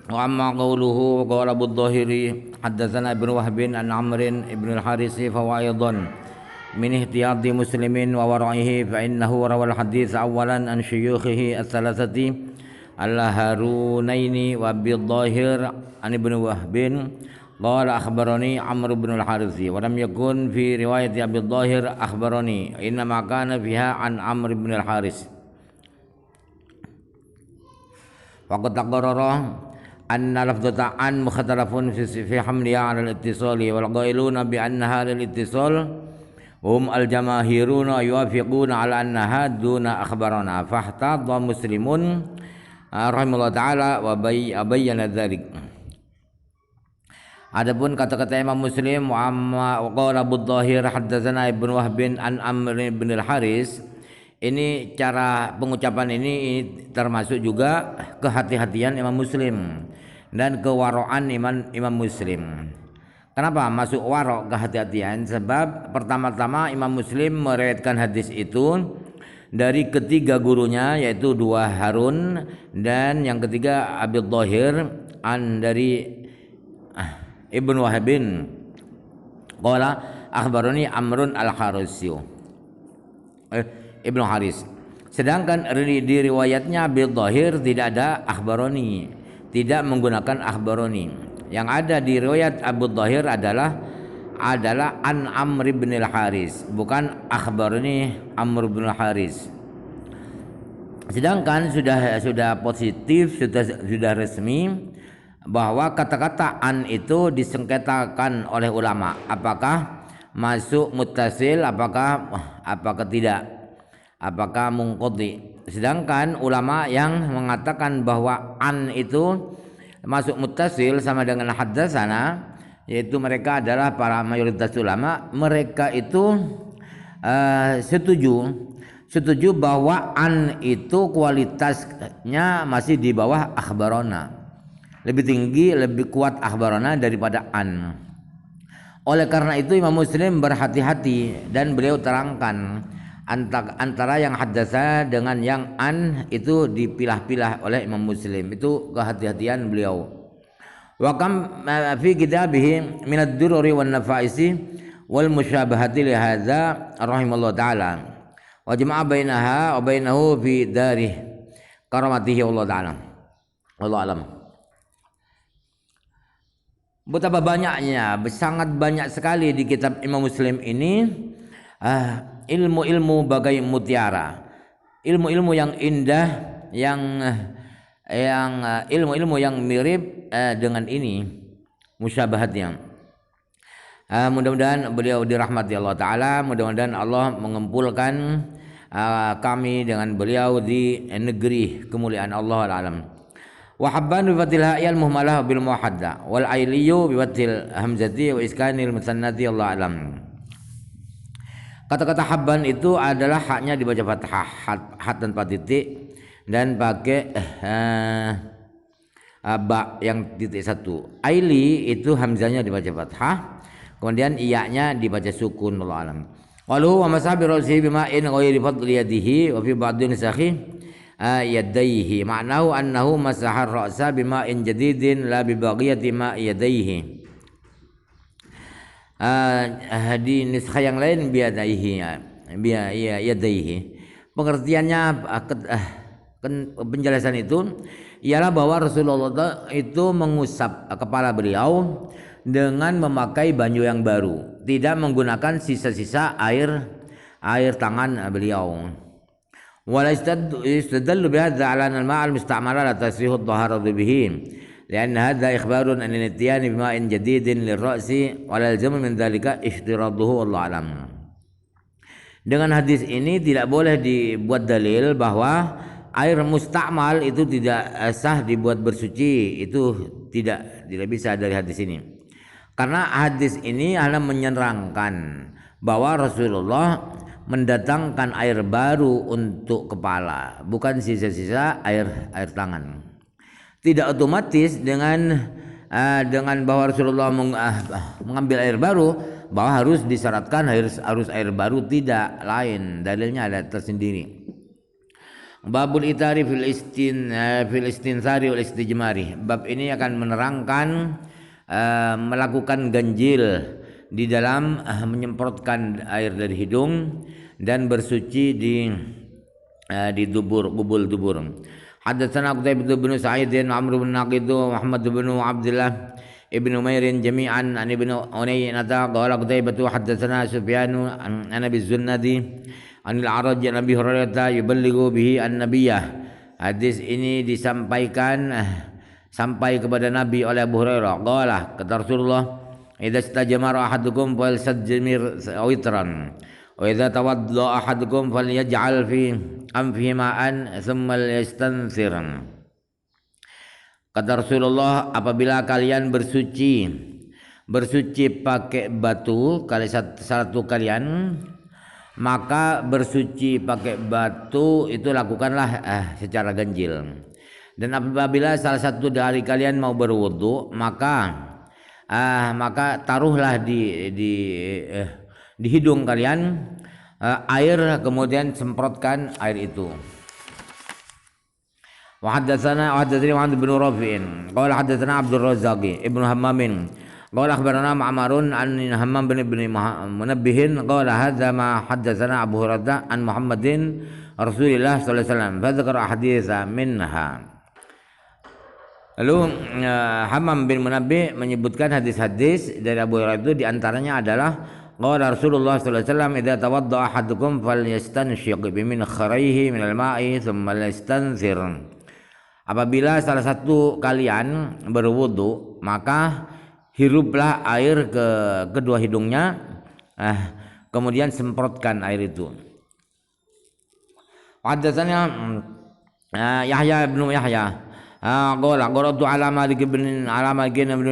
Wa amma qawluhu qala Abu Dhahiri haddatsana Ibnu Wahbin an Amrin Ibnu al-Harisi fa aidan min ihtiyati muslimin wa wara'ihi fa innahu rawal hadits awalan an syuyukhihi ats-tsalatsati al-Harunaini wa Abi Dhahir an Ibnu Wahbin qala akhbarani Amr ibn al-Harisi wa lam yakun fi riwayat Abi Dhahir akhbarani inna ma kana fiha an Amr ibn al-Haris wa qad taqarrara anna lafdhata an mukhatalafun fi hamliha 'ala al-ittisali wal qailuna bi annaha lil-ittisal hum al-jamaahiruna yuwafiquna 'ala annaha duna akhbarana fahtadha muslimun rahimahullah ta'ala wa bayyana dzalik. Adapun kata-kata Imam Muslim wa qala Abu Dhahir haddatsana Ibnu Wahbin an Amr bin al-Haris, ini cara pengucapan ini termasuk juga kehati-hatian Imam Muslim dan kewaraan Imam Muslim. Kenapa masuk warok kehati-hatian? Sebab pertama-tama Imam Muslim meriwayatkan hadis itu dari ketiga gurunya, yaitu dua Harun dan yang ketiga Abi Dhahir dari Ibnu Wahbin qala akhbarani Amrun al-Harisi Ibnu Haris. Sedangkan di riwayatnya Abi Dhahir tidak ada akhbaroni, tidak menggunakan akhbaroni. Yang ada di riwayat Abu Dhahir adalah an Amr bin al-Haris, bukan akhbaroni Amr bin al-Haris. Sedangkan sudah positif, sudah resmi bahwa kata-kata an itu disengketakan oleh ulama, apakah masuk muttasil, apakah tidak, apakah munqati. Sedangkan ulama yang mengatakan bahwa an itu masuk muttasil sama dengan haddatsana, yaitu mereka adalah para mayoritas ulama, mereka itu setuju bahwa an itu kualitasnya masih di bawah akhbarona, lebih tinggi, lebih kuat akhbarona daripada an. Oleh karena itu Imam Muslim berhati-hati dan beliau terangkan antara yang haddatsa dengan yang an itu dipilah-pilah oleh Imam Muslim. Itu kehati-hatian beliau. Wa kam fi kitabihi min ad-dururi wan nafaisi wal musyabahati li hadza rahimallahu taala wa jama'a bainaha wa bainahu fi darih karamatihi Allah taala. Wallahu alam. Betapa banyaknya, sangat banyak sekali di kitab Imam Muslim ini ilmu-ilmu bagai mutiara, ilmu-ilmu yang indah, yang ilmu-ilmu yang mirip dengan ini musyabahatnya. Mudah-mudahan beliau dirahmati Allah Ta'ala, mudah-mudahan Allah mengumpulkan kami dengan beliau di negeri kemuliaan Allah Al-Alam. Wa habban bi fathil ha'il muhmalah bil muhadda wal ailiyu bi fathil hamzati wa iskanil musannati Allah alam. Kata-kata habban itu adalah haknya dibaca fathah, hat tanpa titik, dan pakai ba yang titik satu. Aili itu hamzanya dibaca fathah, kemudian iyanya dibaca sukun Allah alam. Qalu wa masabi ra'sihi bima'in ghairi fadli yadihi wa fi ba'dhin sahih yadayhi ma'nahu annahu masahar ra'sa bima'in jadidin la bi baqiyati ma yadayhi. Di nuskha yang lain biyadaihi, yadaihi. Pengertiannya penjelasan itu ialah bahwa Rasulullah itu mengusap kepala beliau dengan memakai banyu yang baru, tidak menggunakan sisa-sisa air tangan beliau. Wala istadallu bihadza ala anna al-ma'a al-musta'mala la tasrihu ad-dhaharatu bihi lian hadza ikhbarun an al-ityan bima'in jadidin lir-ra'si wa la yalzamu min dzalika ishtiraduhu wallahu alam. Dengan hadis ini tidak boleh dibuat dalil bahwa air musta'mal itu tidak sah dibuat bersuci, itu tidak bisa dari hadis ini. Karena hadis ini hanya menerangkan bahwa Rasulullah mendatangkan air baru untuk kepala, bukan sisa-sisa air tangan. Tidak otomatis dengan bahwa Rasulullah mengambil air baru bahwa harus disyaratkan harus air baru, tidak, lain, dalilnya ada tersendiri. Babul itari fil istinsari wal istijmari. Bab ini akan menerangkan melakukan ganjil di dalam menyemprotkan air dari hidung dan bersuci di bubul dubur. Hadatsana Qutaibah bin Sa'id bin Amr bin Naqid Muhammad bin Abdullah ibn Umair jami'an an ibn Unayyah qala Qutaibah hadatsana Sufyan an Abi Zunnadi an al-A'raj an Abi Hurairah yuballighu bihi an-nabiyyah. Hadis ini disampaikan sampai kepada Nabi oleh Abu Hurairah. Qala kata Rasulullah, idza istajmara ahadukum falyastajmir witran wa idza tawadda ahadukum falyaj'al fi anfihi ma'an thumma yastansir. Kata Rasulullah, apabila kalian bersuci pakai batu, kali satu kalian, maka bersuci pakai batu itu lakukanlah secara ganjil. Dan apabila salah satu dari kalian mau berwudu, maka taruhlah di hidung kalian air, kemudian semprotkan air itu. Wa haddatsana Muhammad bin Rafi'in qala haddatsana Abdul Razzaq ibnu Hammam qala akhbarana Ma'marun an Hammam bin Munabbih qala hadza ma haddatsana Abu Hurairah an Muhammadin Rasulillah sallallahu alaihi wasallam fa dzakara ahaditsa minha. Lalu Hammam bin Munabbih menyebutkan hadis-hadis dari Abu Hurairah itu diantaranya adalah qala Rasulullah sallallahu alaihi wasallam idza tawadda ahadukum falyastanshiq bimin kharaihi minal ma'i thumma yastansir. Apabila salah satu kalian berwudu, maka hiruplah air ke kedua hidungnya, kemudian semprotkan air itu. Haddatsana Yahya bin Yahya qala qara'tu ala Malik bin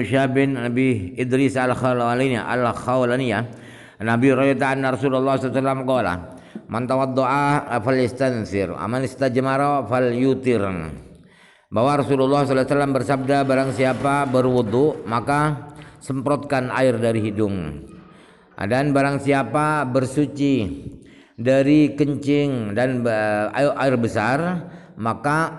Syihab bin Abi Idris al-Khawlani Nabi Rasulullah anna Rasulullah sallallahu alaihi wasallam qala man tawadda'a falyastansir aman istajmara falyutir. Bahwa Rasulullah SAW bersabda, barang siapa berwudu maka semprotkan air dari hidung, dan barang siapa bersuci dari kencing dan air besar maka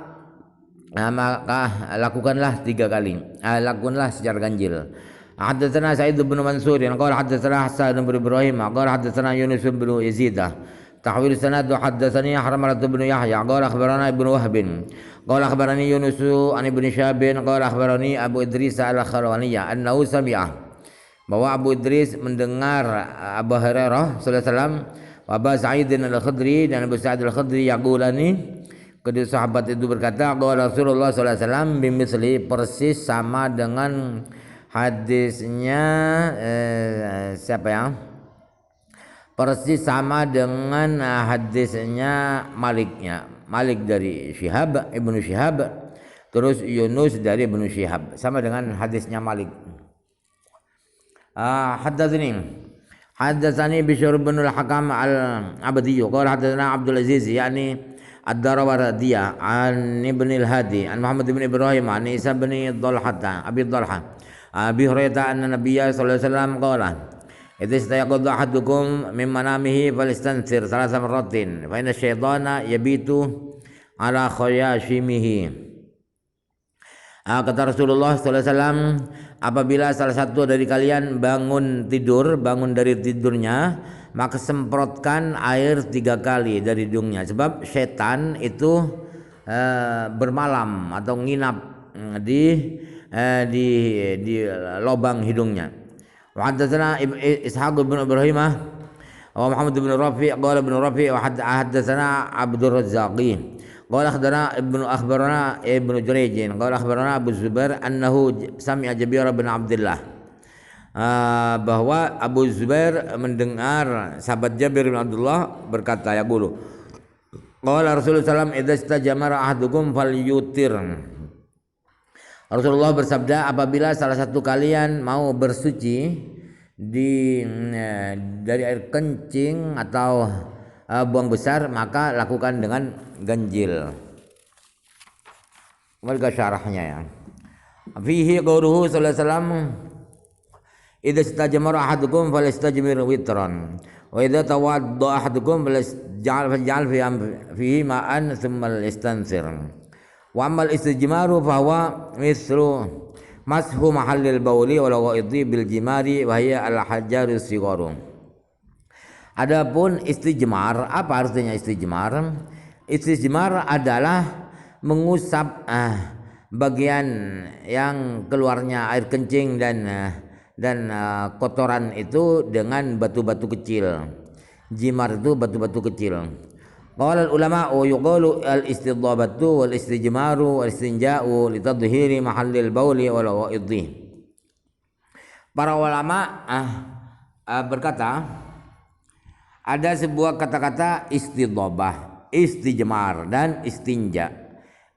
lakukanlah 3 kali, lakukanlah secara ganjil. Haddatsana Sa'id bin Mansur qala haddatsana Hasan bin Ibrahim qala haddatsana Yunus bin Yazid tahwil sanad haddatsani Harmalah bin Yahya qala akhbarana Ibnu Wahb qala akhbarani Yunus an Ibnu Syihab qala akhbarani Abu Idris al-Kharwani annahu sami'a, bahwa Abu Idris mendengar Abu Hurairah sallallahu alaihi wasallam wa Abu Sa'id al-Khudri dan Abu Sa'id al-Khudri yaqulani, kedua sahabat itu berkata, qala Rasulullah sallallahu alaihi wasallam bimisli, persis sama dengan hadisnya siapa ya? Persis sama dengan hadisnya Malik dari Ibnu Syihab, terus Yunus dari Ibnu Syihab, sama dengan hadisnya Malik. Haddatsani Bishr bin al-Hakam al-Abdi qala haddatsana Abdul Aziz yani ad-Darawardi an Ibn al-Hadi an Muhammad bin Ibrahim an Isa bin Abi Dhalha Abi Hurairah anna Nabiyya sallallahu alaihi wasallam qala idza istayqadha ahadukum min manamihi falistansir salasa marratin fa inna syaitana yabitu ala khayashimihi. Kata Rasulullah sallallahu alaihi wasallam, apabila salah satu dari kalian bangun dari tidurnya, maka semprotkan air 3 kali dari hidungnya, sebab setan itu bermalam atau nginap di lubang hidungnya. Wa haddatsana Ishaq bin Ibrahim wa Muhammad bin Rafi' qala ibn Rafi' wa haddatsana Abdur Razzaq qala akhbarana Ibnu Jurayj qala akhbarana Abu Zubair annahu sami'a Jabir bin Abdullah, bahwa Abu Zubair mendengar sahabat Jabir bin Abdullah berkata, yaqulu qala Rasulullah sallallahu alaihi wasallam idza istajmara ahadukum falyutir. Rasulullah bersabda, apabila salah satu kalian mau bersuci dari air kencing atau buang besar, maka lakukan dengan ganjil. Mereka syarahnya ya. Fihi qauluhu sallallahu alaihi wasallam idza istajmara ahadukum falyastajmir witran Wa idza tawadda ahadukum falyaj'al fihi ma'an thumma yastansir. Wa amal istijmaru fa huwa mislu mashu mahallil bauli wal ghaidhi bil jimari wa hiya al hajarus sigharu. Adapun istijmar, apa artinya istijmar? Istijmar adalah mengusap bagian yang keluarnya air kencing dan kotoran itu dengan batu-batu kecil. Jimar itu batu-batu kecil. Qala ulama yuqalu al-istidabatu wal istijmaru wal istinja'u li tadhhiri mahallil bauli wal ghaidhi. Para ulama berkata ada sebuah kata-kata istidabah, istijmar dan istinja.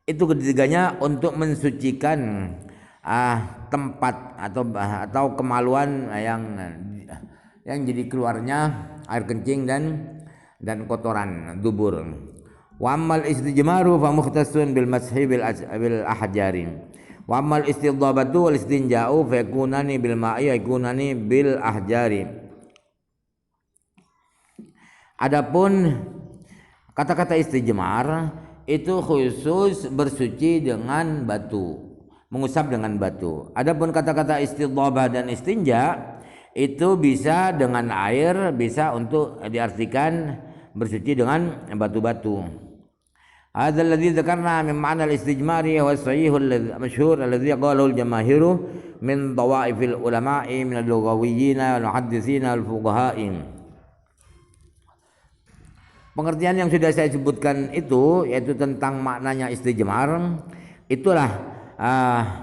Itu ketiganya untuk mensucikan tempat atau kemaluan yang jadi keluarnya air kencing dan kotoran dubur. Wa amal istijmaru fa mukhtasun bil mashi bil ahjarin. Wa amal istidabatu wal istinja'u fa yakunani bil ma'i yakunani bil ahjari. Adapun kata-kata istijmar itu khusus bersuci dengan batu, mengusap dengan batu. Adapun kata-kata istidabah dan istinja itu bisa dengan air, bisa untuk diartikan bersuci dengan batu-batu. Hadza alladhi dzakarna min ma'na al-istijmari wa as-sahih al-mashhur alladhi qalahu al-jamaahiru min dhawaifil ulama'i min al-lughawiyyin wal muhadditsin wal fuqaha'in. Pengertian yang sudah saya sebutkan itu yaitu tentang maknanya istijmar, itulah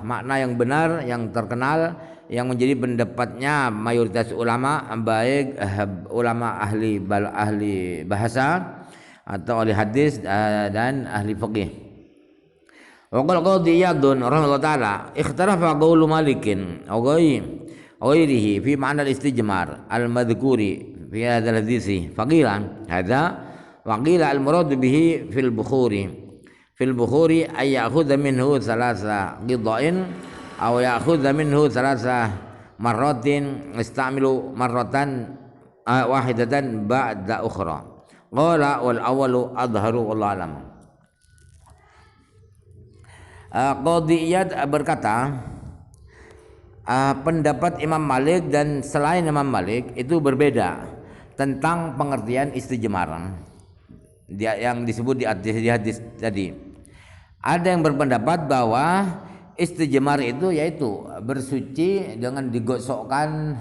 makna yang benar, yang terkenal, yang menjadi pendapatnya mayoritas ulama, baik ulama ahli bahasa atau ahli hadis dan ahli fikih. Wa qala qadhi Iyadun rahimahullah taala ikhtarafa qaulu Malikin aw ghairihi fi ma'na al-istijmar al-madhkuri fi hadha al-hadisi faqila hadha wa qila al-murad bihi fil bukhuri ay ya'khudha minhu thalatha qida'in aw ya'khudha minhu thalatha marratin istamilu marratan wahidatan ba'da ukhra. Qala wal awwalu adharu wallahu alam. Qadhi Iyad berkata pendapat Imam Malik dan selain Imam Malik itu berbeda tentang pengertian istijmar yang disebut di hadis tadi. Ada yang berpendapat bahwa istijmar itu yaitu bersuci dengan digosokkan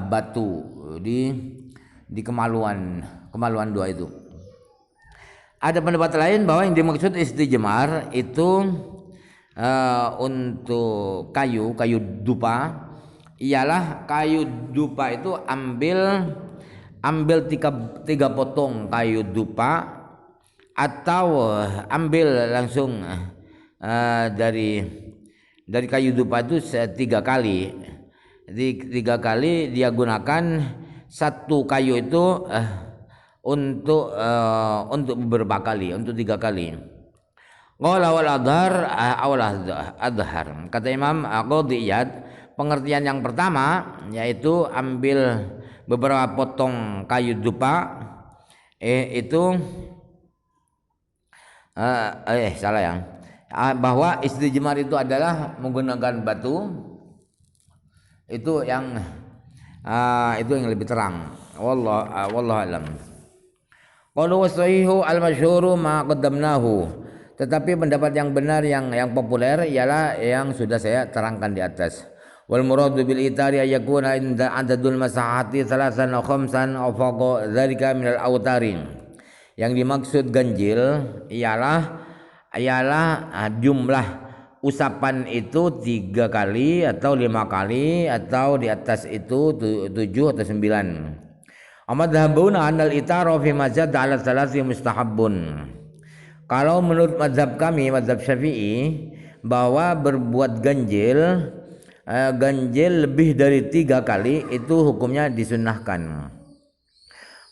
batu di kemaluan dua itu. Ada pendapat lain bahwa yang dimaksud istijmar itu untuk kayu dupa, ialah kayu dupa itu ambil tiga potong kayu dupa atau ambil langsung dari kayu dupa itu 3 kali. Jadi 3 kali dia gunakan satu kayu itu untuk beberapa kali, untuk 3 kali. Qala wal adhar. Kata Imam Qadhi Iyad, pengertian yang pertama yaitu ambil beberapa potong kayu dupa bahwa istijmar itu adalah menggunakan batu, itu yang lebih terang. Wallahu alam. Qalu wasahihu al-masyhuru ma qaddamnahu. Tetapi pendapat yang benar yang populer ialah yang sudah saya terangkan di atas. Wal muradu bil itari ayakuna inda adadul masahati 3 aw 5 aw faqa dzalika min al autarin. Yang dimaksud ganjil ialah jumlah usapan itu 3 kali atau 5 kali atau di atas itu 7 atau 9. Amadhabuna anal itara fi mazhab ala salasi mustahabbun. Kalau menurut mazhab kami, mazhab Syafi'i, bahwa berbuat ganjil lebih dari 3 kali itu hukumnya disunnahkan.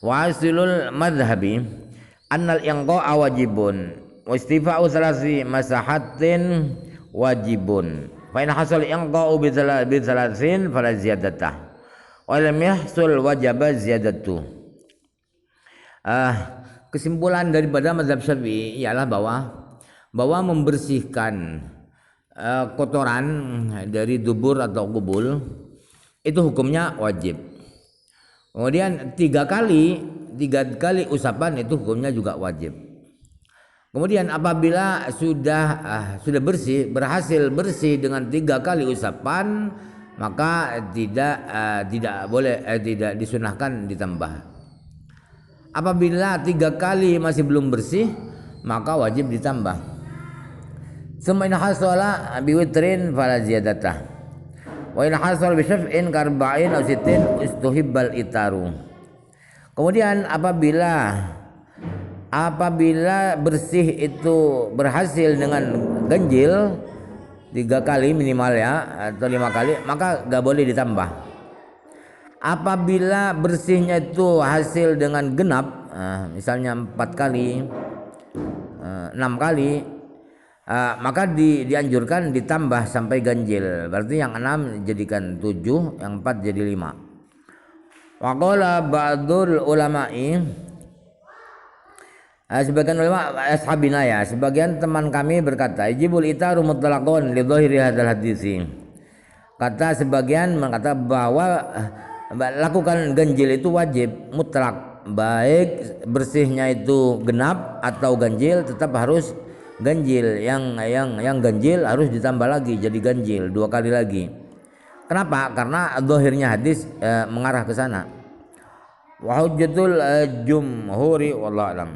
Wa aslul madhhabi annal inqa'a wajibun wa istifa'u salasi masahatin wajibun. Fa in hasal inqa'u bi salasin fala ziyadatah wa lam yahsul wajaba ziyadatu. Kesimpulan daripada mazhab Syafi'i ialah bahwa membersihkan kotoran dari dubur atau kubul itu hukumnya wajib. Kemudian tiga kali usapan itu hukumnya juga wajib. Kemudian apabila sudah berhasil bersih dengan 3 kali usapan, maka tidak disunahkan ditambah. Apabila 3 kali masih belum bersih, maka wajib ditambah. Summa in hasala biwitrin fala ziyadatah. Wa in hasal bi syaf'in karba'in aw sittin istuhibbal itaru. Kemudian apabila bersih itu berhasil dengan ganjil 3 kali minimal ya, atau 5 kali, maka gak boleh ditambah. Apabila bersihnya itu hasil dengan genap, misalnya 4 kali, 6 kali, maka dianjurkan ditambah sampai ganjil. Berarti yang 6 jadikan 7, yang 4 jadi 5. Wa qala ba'dul ulama'i, sebagian ulama ashabina ya, sebagian teman kami berkata, ijibul itaru mutlaqun li dhahiri hadzal hadisi. Kata sebagian mengata bahwa lakukan ganjil itu wajib mutlak, baik bersihnya itu genap atau ganjil tetap harus ganjil. Yang ganjil harus ditambah lagi jadi ganjil 2 kali lagi. Kenapa? Karena zahirnya hadis mengarah ke sana. Wa hujjatul jumhuri wallahu alam.